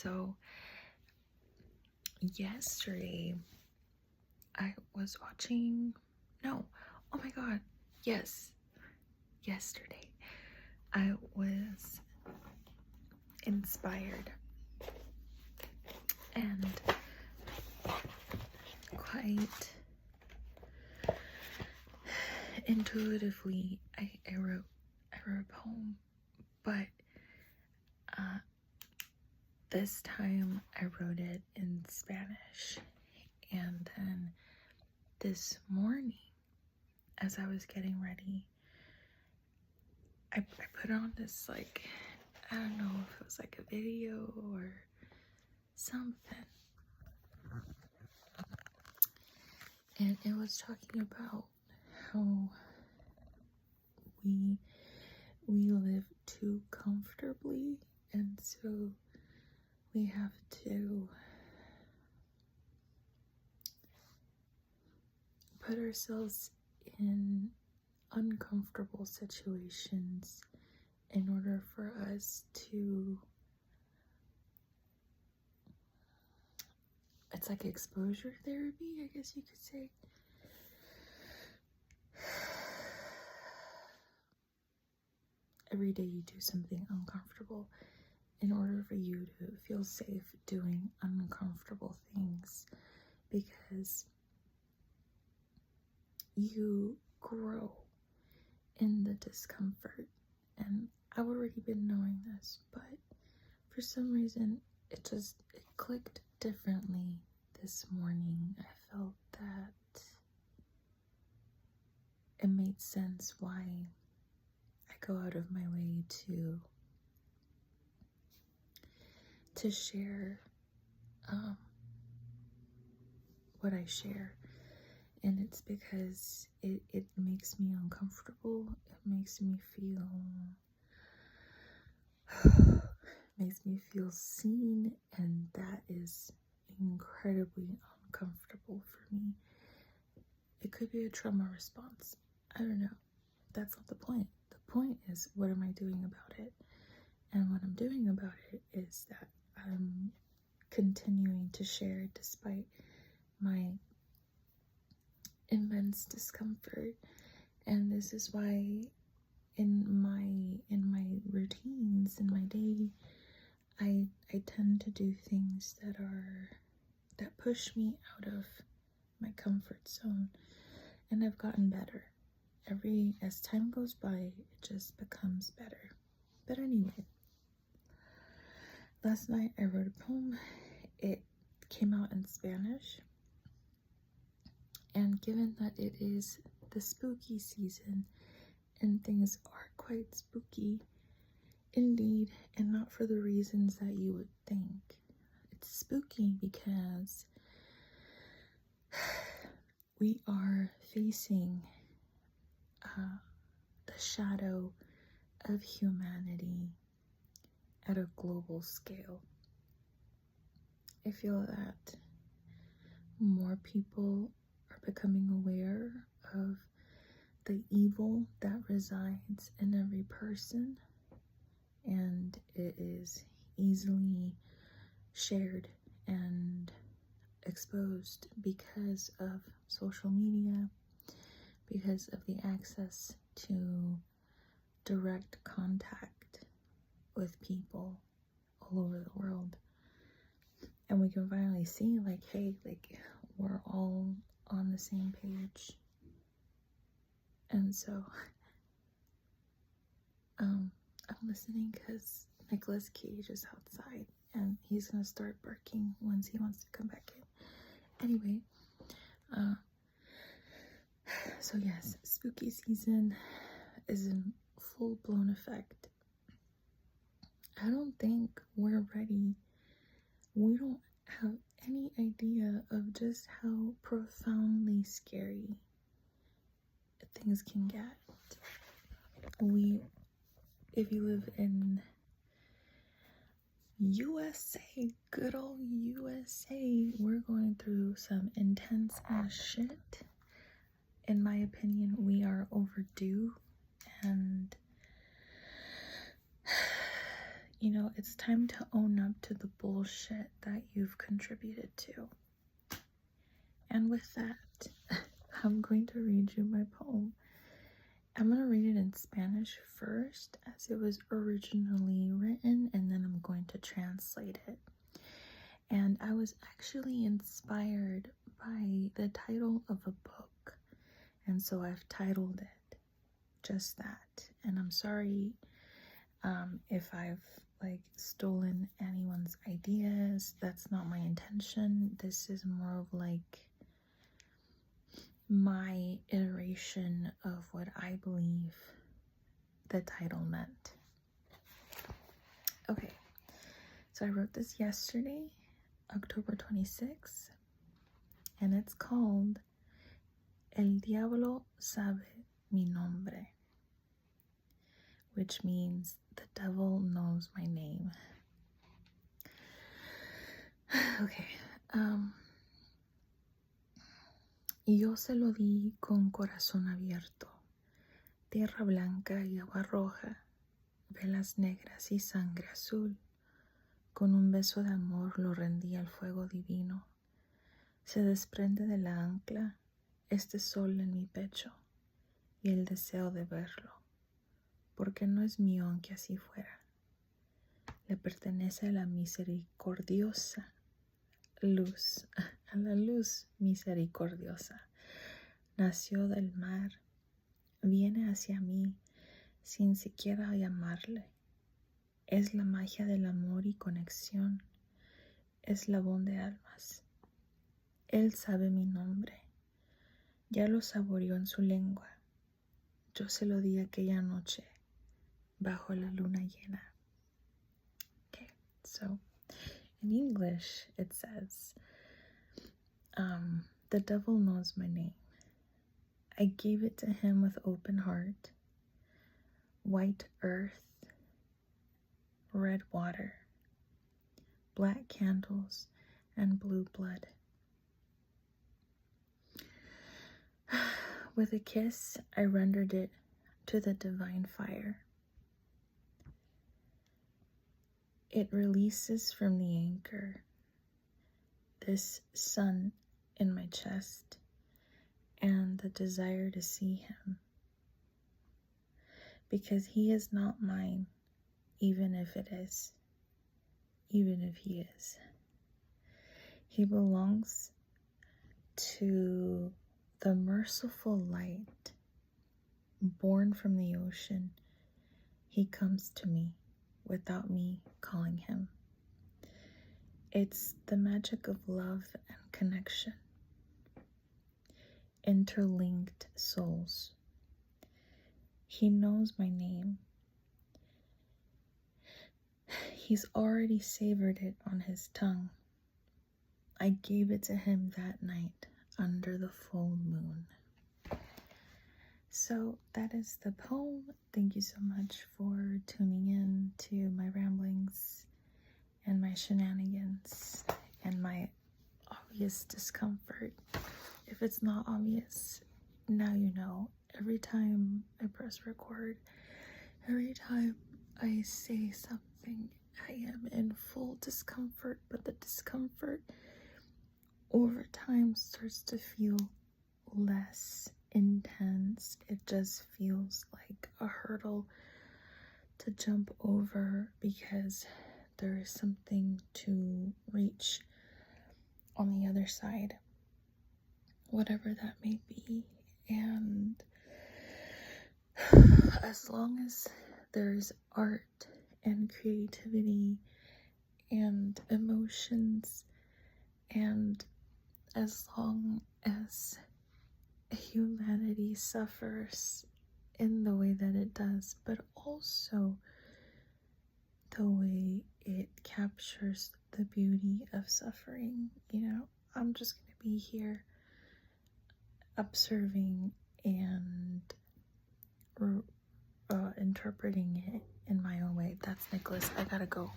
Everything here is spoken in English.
So yesterday I was watching, no, oh my god, yes, yesterday I was inspired and quite intuitively I wrote a poem, but this time I wrote it in Spanish. And then this morning, as I was getting ready, I put on this, like, I don't know if it was like a video or something, and it was talking about how we live too comfortably, and so we have to put ourselves in uncomfortable situations in order for us to, it's like exposure therapy, I guess you could say. Every day you do something uncomfortable in order for you to feel safe doing uncomfortable things, because you grow in the discomfort. And I've already been knowing this, but for some reason it clicked differently this morning. I felt that it made sense why I go out of my way to share what I share. And it's because it makes me uncomfortable. It makes me feel seen, and that is incredibly uncomfortable for me. It could be a trauma response. I don't know. That's not the point. The point is, what am I doing about it? And what I'm doing about it is that I'm continuing to share despite my immense discomfort. And this is why in my routines, in my day, I tend to do things that push me out of my comfort zone. And I've gotten better. As time goes by, it just becomes better. But anyway, last night I wrote a poem. It came out in Spanish. And given that it is the spooky season and things are quite spooky, indeed, and not for the reasons that you would think. It's spooky because we are facing the shadow of humanity at a global scale. I feel that more people are becoming aware of the evil that resides in every person, and it is easily shared and exposed because of social media, because of the access to direct contact with people all over the world. And we can finally see, like, hey, like, we're all on the same page. And so I'm listening because Nicolas Cage is outside and he's gonna start barking once he wants to come back in. Anyway, so yes, spooky season is in full-blown effect. I don't think we're ready. We don't have any idea of just how profoundly scary things can get. If you live in USA, good old USA, we're going through some intense ass shit. In my opinion, we are overdue, and you know, it's time to own up to the bullshit that you've contributed to. And with that, I'm going to read you my poem. I'm going to read it in Spanish first, as it was originally written, and then I'm going to translate it. And I was actually inspired by the title of a book, and so I've titled it just that. And I'm sorry if I've stolen anyone's ideas. That's not my intention. This is more of my iteration of what I believe the title meant. Okay, so I wrote this yesterday, October 26th, and it's called El Diablo Sabe Mi Nombre, which means the devil knows my name. Okay, yo se lo di con corazón abierto, tierra blanca y agua roja, velas negras y sangre azul. Con un beso de amor lo rendí al fuego divino. Se desprende de la ancla este sol en mi pecho y el deseo de verlo, porque no es mío aunque así fuera. Le pertenece a la misericordiosa luz, a la luz misericordiosa. Nació del mar, viene hacia mí sin siquiera llamarle. Es la magia del amor y conexión, eslabón de almas. Él sabe mi nombre, ya lo saboreó en su lengua. Yo se lo di aquella noche bajo la luna llena. Okay, so in English it says, the devil knows my name. I gave it to him with open heart. White earth, red water, black candles, and blue blood. With a kiss, I rendered it to the divine fire. It releases from the anchor this sun in my chest and the desire to see him, because he is not mine, even if it is, even if he is. He belongs to the merciful light, born from the ocean. He comes to me without me calling him. It's the magic of love and connection. Interlinked souls. He knows my name. He's already savored it on his tongue. I gave it to him that night under the full moon. So that is the poem. Thank you so much for tuning in to my ramblings and my shenanigans and my obvious discomfort. If it's not obvious, now you know. Every time I press record, every time I say something, I am in full discomfort, but the discomfort over time starts to feel less intense. It just feels like a hurdle to jump over because there is something to reach on the other side, whatever that may be. And as long as there's art and creativity and emotions, and as long as humanity suffers in the way that it does, but also the way it captures the beauty of suffering, you know, I'm just going to be here observing and interpreting it in my own way. That's Nicholas. I gotta go.